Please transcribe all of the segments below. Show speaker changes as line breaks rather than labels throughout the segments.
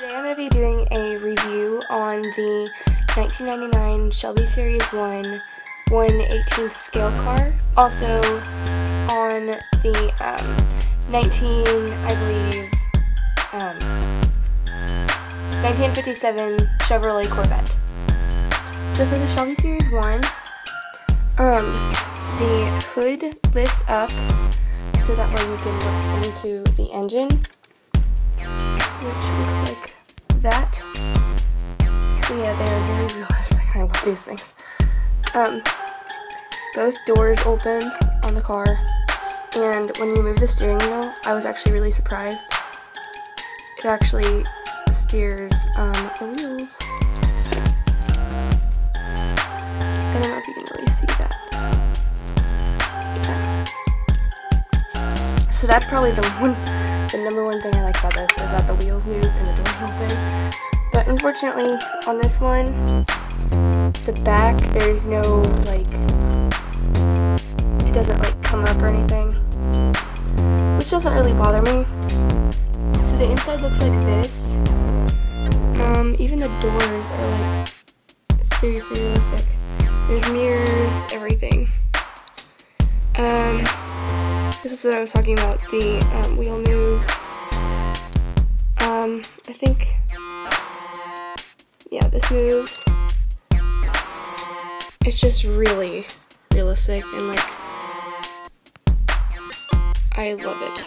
Today I'm going to be doing a review on the 1999 Shelby Series 1 1/18th scale car. Also on the 1957 Chevrolet Corvette. So for the Shelby Series 1, the hood lifts up so that way you can look into the engine, which looks like that. So yeah, they're very realistic. I love these things. Both doors open on the car, and when you move the steering wheel, I was actually really surprised. It actually steers the wheels. I don't know if you can really see that. Yeah. So that's probably the number one thing I like about this, is that the wheels move and the doors open. But unfortunately, on this one, the back, there's no, it doesn't, come up or anything, which doesn't really bother me. So the inside looks like this. Even the doors are, seriously realistic. There's mirrors, everything. This is what I was talking about, the wheel moves. I think, yeah, this moves. It's just really realistic, and I love it.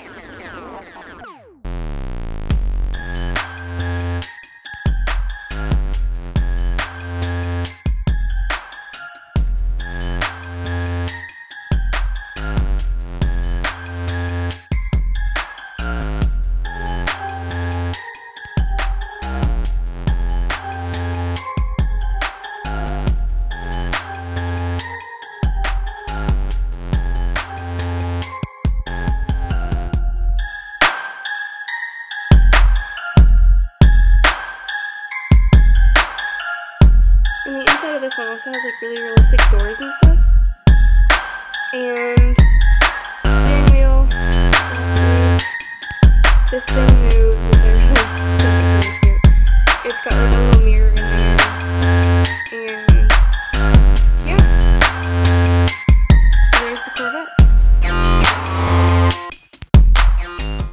And the inside of this one also has really realistic doors and stuff. And steering wheel, this thing moves.